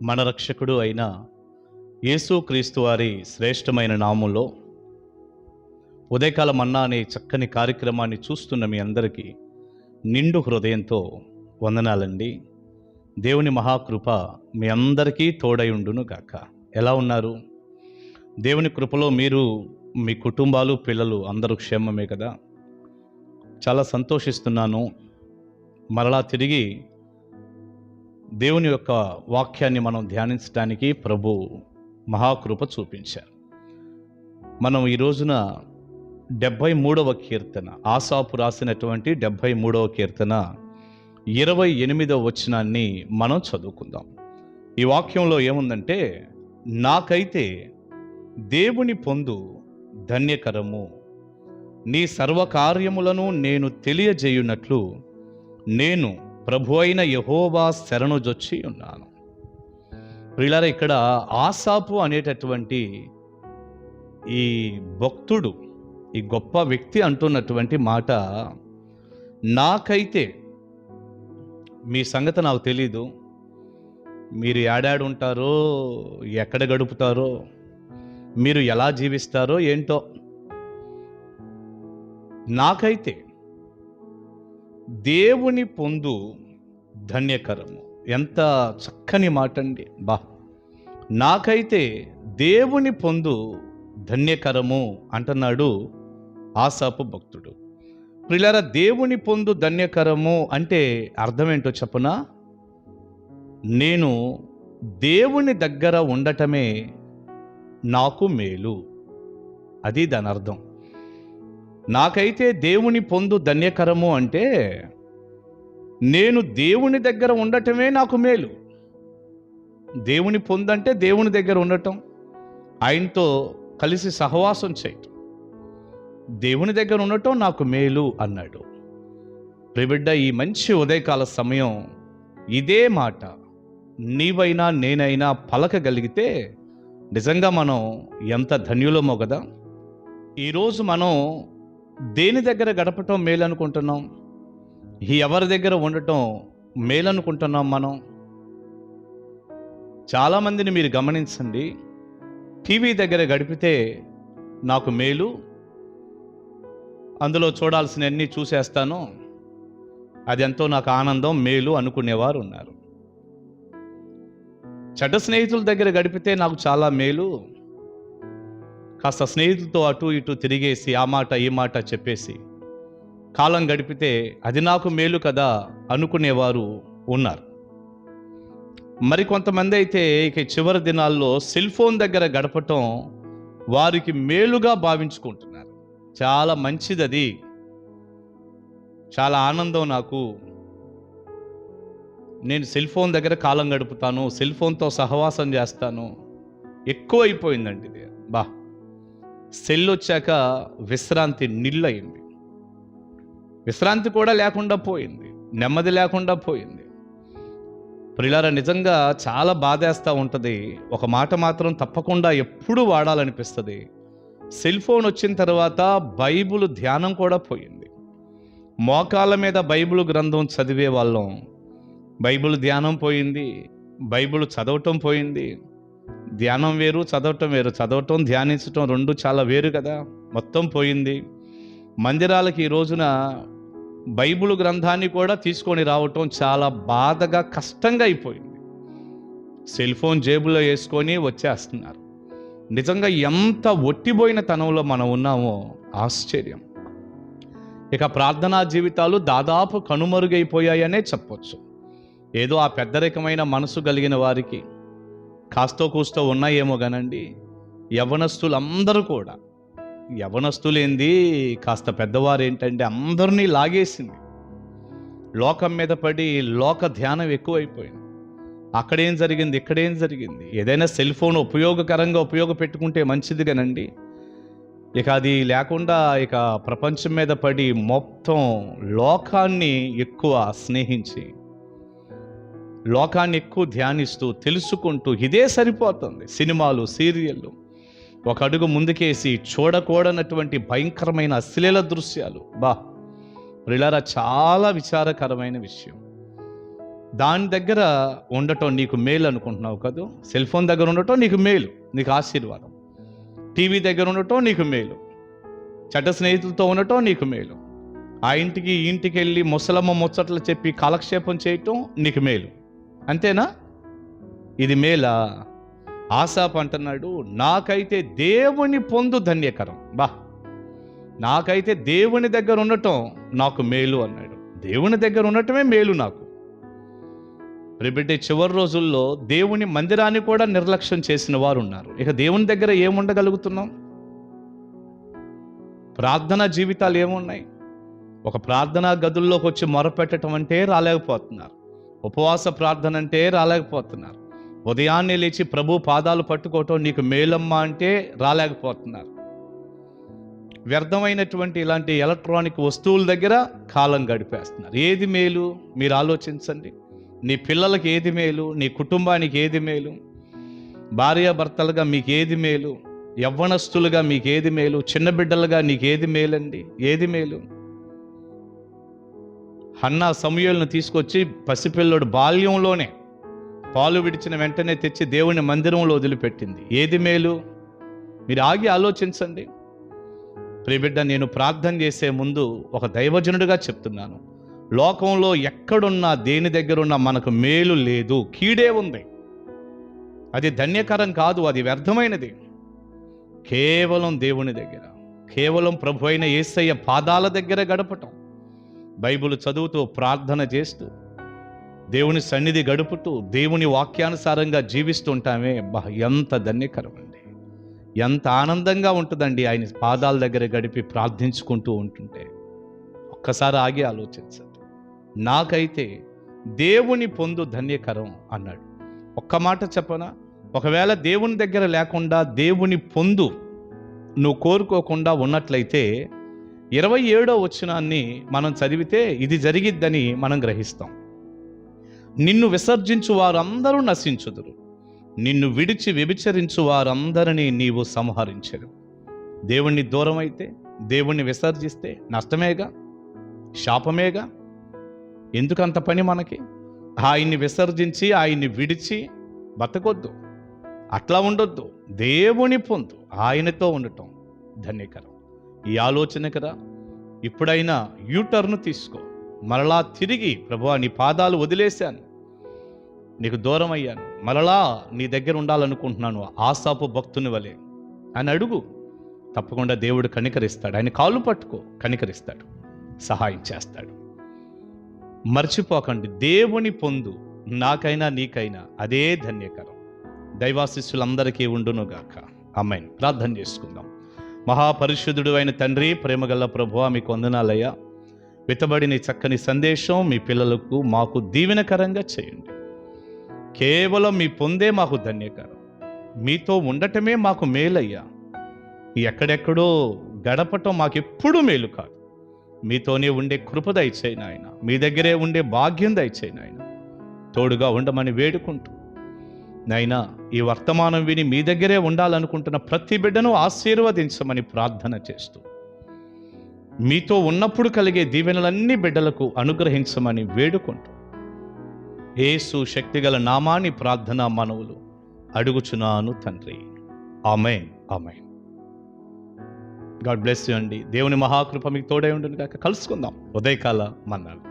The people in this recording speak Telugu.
మన రక్షకుడు అయిన యేసుక్రీస్తు వారి శ్రేష్టమైన నామంలో ఉదయకాల మన్నా అనే చక్కని కార్యక్రమాన్ని చూస్తున్న మీ అందరికీ నిండు హృదయంతో వందనాలండి. దేవుని మహాకృప మీ అందరికీ తోడైండును గాక. ఎలా ఉన్నారు? దేవుని కృపలో మీరు, మీ కుటుంబాలు, పిల్లలు అందరూ క్షేమమే కదా? చాలా సంతోషిస్తున్నాను. మరలా తిరిగి దేవుని యొక్క వాక్యాన్ని మనం ధ్యానించడానికి ప్రభు మహాకృప చూపించారు. మనం ఈ రోజున 73వ కీర్తన, ఆసాపు రాసినటువంటి 73వ కీర్తన 28వ వచనాన్ని మనం చదువుకుందాం. ఈ వాక్యంలో ఏముందంటే, నాకైతే దేవుని పొందు ధన్యకరము, నీ సర్వకార్యములను నేను తెలియజేయునట్లు నేను ప్రభు అయిన యెహోవా శరణుజొచ్చి ఉన్నాను. ప్రియులారా, ఇక్కడ ఆసాపు అనేటటువంటి ఈ భక్తుడు, ఈ గొప్ప వ్యక్తి అంటున్నటువంటి మాట, నాకైతే, మీ సంగతి నాకు తెలీదు, మీరు ఏడాడు ఉంటారో, ఎక్కడ గడుపుతారో, మీరు ఎలా జీవిస్తారో ఏంటో, నాకైతే దేవుని పొందు ధన్యకరము. ఎంత చక్కని మాట అండి! నాకైతే దేవుని పొందు ధన్యకరము అంటున్నాడు ఆసాపు భక్తుడు. ప్రియులారా, దేవుని పొందు ధన్యకరము అంటే అర్థం ఏంటో చెప్పనా? నేను దేవుని దగ్గర ఉండటమే నాకు మేలు, అది దాని అర్థం. నాకైతే దేవుని పొందు ధన్యకరము అంటే నేను దేవుని దగ్గర ఉండటమే నాకు మేలు. దేవుని పొందంటే దేవుని దగ్గర ఉండటం, ఆయనతో కలిసి సహవాసం చేయటం, దేవుని దగ్గర ఉండటం నాకు మేలు అన్నాడు. ప్రియబిడ్డ, ఈ మంచి ఉదయకాల సమయం ఇదే మాట నీవైనా నేనైనా పలకగలిగితే నిజంగా మనం ఎంత ధన్యులమో కదా. ఈరోజు మనం దేని దగ్గర గడపటం మేలు అనుకుంటున్నాం? ఎవరి దగ్గర ఉండటం మేలు అనుకుంటున్నాం మనం? చాలామందిని మీరు గమనించండి, టీవీ దగ్గర గడిపితే నాకు మేలు, అందులో చూడాల్సినవన్నీ చూసేస్తాను, అది ఎంతో నాకు ఆనందం, మేలు అనుకునేవారు ఉన్నారు. చెడ్డ స్నేహితుల దగ్గర గడిపితే నాకు చాలా మేలు, కాస్త స్నేహితులతో అటు ఇటు తిరిగేసి ఆ మాట ఈ మాట చెప్పేసి కాలం గడిపితే అది నాకు మేలు కదా అనుకునేవారు ఉన్నారు. మరికొంతమంది అయితే ఇక చివరి దినాల్లో సెల్ ఫోన్ దగ్గర గడపటం వారికి మేలుగా భావించుకుంటున్నారు. చాలా మంచిది, అది చాలా ఆనందం నాకు, నేను సెల్ ఫోన్ దగ్గర కాలం గడుపుతాను, సెల్ ఫోన్తో సహవాసం చేస్తాను. ఎక్కువ అయిపోయిందండి ఇది. సెల్ వచ్చాక విశ్రాంతి నిల్లయింది, విశ్రాంతి కూడా లేకుండా పోయింది, నెమ్మది లేకుండా పోయింది. ప్రియులారా, నిజంగా చాలా బాధేస్తూ ఉంటుంది. ఒక మాట మాత్రం తప్పకుండా ఎప్పుడూ వాడాలనిపిస్తుంది. సెల్ ఫోన్ వచ్చిన తర్వాత బైబిల్ ధ్యానం కూడా పోయింది. మోకాళ్ళ మీద బైబిల్ గ్రంథం చదివే వాళ్ళం, బైబిల్ ధ్యానం పోయింది, బైబిల్ చదవటం పోయింది. ధ్యానం వేరు, చదవటం వేరు. చదవటం, ధ్యానించటం రెండు చాలా వేరు కదా. మొత్తం పోయింది. మందిరాలకి ఈ రోజున బైబిల్ గ్రంథాన్ని కూడా తీసుకొని రావటం చాలా బాధగా, కష్టంగా అయిపోయింది. సెల్ ఫోన్ జేబులో వేసుకొని వచ్చేస్తున్నారు. నిజంగా ఎంత ఒట్టిపోయిన తనంలో మనం ఉన్నామో ఆశ్చర్యం. ఇక ప్రార్థనా జీవితాలు దాదాపు కనుమరుగైపోయాయనే చెప్పొచ్చు. ఏదో ఆ పెద్దరికమైన మనసు కలిగిన వారికి కాస్తో కూస్తో ఉన్నాయేమో కానండి, యవ్వనస్తులందరూ కూడా, యవ్వనస్తులేంది కాస్త పెద్దవారు ఏంటంటే అందరినీ లాగేసింది. లోకం మీద పడి లోక ధ్యానం ఎక్కువైపోయింది. అక్కడేం జరిగింది, ఇక్కడేం జరిగింది. ఏదైనా సెల్ ఫోన్ ఉపయోగకరంగా ఉపయోగపెట్టుకుంటే మంచిది కానండి, ఇక అది లేకుండా ఇక ప్రపంచం మీద పడి మొత్తం లోకాన్ని ఎక్కువ స్నేహించి, లోకాన్ని ఎక్కువ ధ్యానిస్తూ తెలుసుకుంటూ ఇదే సరిపోతుంది. సినిమాలు, సీరియళ్ళు, ఒక అడుగు ముందుకేసి చూడకూడనటువంటి భయంకరమైన అశ్లీల దృశ్యాలు. ప్రియులారా, చాలా విచారకరమైన విషయం. దాని దగ్గర ఉండటం నీకు మేలు అనుకుంటున్నావు కదా. సెల్ ఫోన్ దగ్గర ఉండటం నీకు మేలు, నీకు ఆశీర్వాదం. టీవీ దగ్గర ఉండటం నీకు మేలు, చెడ్డ స్నేహితులతో ఉండటం నీకు మేలు, ఆ ఇంటికి ఈ ఇంటికి వెళ్ళి ముసలమ్మ ముచ్చట్లు చెప్పి కాలక్షేపం చేయటం నీకు మేలు. అంతేనా? ఇది మేలా? ఆసాపు అంటున్నాడు, నాకైతే దేవుని పొందు ధన్యకరం. నాకైతే దేవుని దగ్గర ఉండటం నాకు మేలు అన్నాడు. దేవుని దగ్గర ఉండటమే మేలు నాకు. రేపటి చివరి రోజుల్లో దేవుని మందిరాన్ని కూడా నిర్లక్ష్యం చేసిన వారు ఉన్నారు. ఇక దేవుని దగ్గర ఏముండగలుగుతున్నాం? ప్రార్థనా జీవితాలు ఏమున్నాయి? ఒక ప్రార్థనా గదుల్లోకి వచ్చి మొరపెట్టడం అంటే రాలేకపోతున్నారు. ఉపవాస ప్రార్థన అంటే రాలేకపోతున్నారు. ఉదయాన్నే లేచి ప్రభు పాదాలు పట్టుకోవటం నీకు మేలమ్మా అంటే రాలేకపోతున్నారు. వ్యర్థమైనటువంటి ఇలాంటి ఎలక్ట్రానిక్ వస్తువుల దగ్గర కాలం గడిపేస్తున్నారు. ఏది మేలు మీరు ఆలోచించండి. నీ పిల్లలకి ఏది మేలు? నీ కుటుంబానికి ఏది మేలు? భార్యాభర్తలుగా మీకు ఏది మేలు? యవ్వనస్తులుగా మీకు ఏది మేలు? చిన్న బిడ్డలుగా నీకు ఏది మేలండి? ఏది మేలు? హన్నా సమూయేలును తీసుకొచ్చి పసిపిల్లడు బాల్యంలోనే పాలు విడిచిన వెంటనే తెచ్చి దేవుని మందిరంలో వదిలిపెట్టింది. ఏది మేలు? మీరు ఆగి ఆలోచించండి. ప్రియబిడ్డ, నేను ప్రార్థన చేసే ముందు ఒక దైవజనుడిగా చెప్తున్నాను, లోకంలో ఎక్కడున్నా దేని దగ్గర ఉన్నా మనకు మేలు లేదు, కీడే ఉంది. అది ధన్యకరం కాదు, అది వ్యర్థమైనది. కేవలం దేవుని దగ్గర, కేవలం ప్రభు అయిన యేసయ్య పాదాల దగ్గర గడపటం, బైబిల్ చదువుతూ ప్రార్థన చేస్తూ దేవుని సన్నిధి గడుపుతూ దేవుని వాక్యానుసారంగా జీవిస్తుంటామే. ఎంత ధన్యకరం అండి, ఎంత ఆనందంగా ఉంటుందండి ఆయన పాదాల దగ్గర గడిపి ప్రార్థించుకుంటూ ఉంటుంటే. ఒక్కసారి ఆగి ఆలోచించండి. నాకైతే దేవుని పొందు ధన్యకరం అన్నాడు. ఒక్క మాట చెప్పనా? ఒకవేళ దేవుని దగ్గర లేకుండా దేవుని పొందు నువ్వు కోరుకోకుండా ఉన్నట్లయితే 27వ వచనాన్ని మనం చదివితే ఇది జరిగిద్దని మనం గ్రహిస్తాం. నిన్ను విసర్జించు వారందరూ నశించుదురు, నిన్ను విడిచి వ్యభిచరించు వారందరినీ నీవు సంహరించరు. దేవుణ్ణి దూరం అయితే, దేవుణ్ణి విసర్జిస్తే నష్టమేగా, శాపమేగా. ఎందుకంత పని మనకి? ఆయన్ని విసర్జించి ఆయన్ని విడిచి బతకొద్దు, అట్లా ఉండొద్దు. దేవుని పొందు, ఆయనతో ఉండటం ధన్యకరం. ఈ ఆలోచన కదా. ఇప్పుడైనా యూటర్న్ తీసుకో, మరలా తిరిగి ప్రభువా నీ పాదాలు వదిలేశాను, నీకు దూరం అయ్యాను, మరలా నీ దగ్గర ఉండాలనుకుంటున్నాను ఆసాపు భక్తుని వలె అని అడుగు. తప్పకుండా దేవుడు కనికరిస్తాడు. ఆయన కాళ్ళు పట్టుకో, కనికరిస్తాడు, సహాయం చేస్తాడు. మర్చిపోకండి, దేవుని పొందు నాకైనా నీకైనా అదే ధన్యకరం. దైవాశిష్యులందరికీ ఉండునుగాక. ఆమేన్. ప్రార్థన చేసుకుందాం. మహాపరిశుద్ధుడు అయిన తండ్రి, ప్రేమగల్ల ప్రభువా, మీకు వందనాలయ్యా. విత్తబడిన చక్కని సందేశం మీ పిల్లలకు మాకు దీవెనకరంగా చేయండి. కేవలం మీ పొందే మాకు ధన్యకరం, మీతో ఉండటమే మాకు మేలయ్యా. ఎక్కడెక్కడో గడపటం మాకెప్పుడూ మేలు కాదు. మీతోనే ఉండే కృప దయచేయి నాయన, మీ దగ్గరే ఉండే భాగ్యం దయచేయి నాయన. తోడుగా ఉండమని వేడుకుంటూ నాయనా, ఈ వర్తమానం విని మీ దగ్గరే ఉండాలనుకుంటున్న ప్రతి బిడ్డను ఆశీర్వదించమని ప్రార్థన చేస్తూ, మీతో ఉన్నప్పుడు కలిగే దీవెనలన్నీ బిడ్డలకు అనుగ్రహించమని వేడుకుంటూ, యేసు శక్తిగల నామాని ప్రార్థనా మనవులు అడుగుచున్నాను తండ్రి. ఆమేన్, ఆమేన్. గాడ్ బ్లెస్ యు అండి. దేవుని మహాకృప మీకు తోడై ఉండును గాక. కలుసుకుందాం ఉదయకాల మన్నాలు.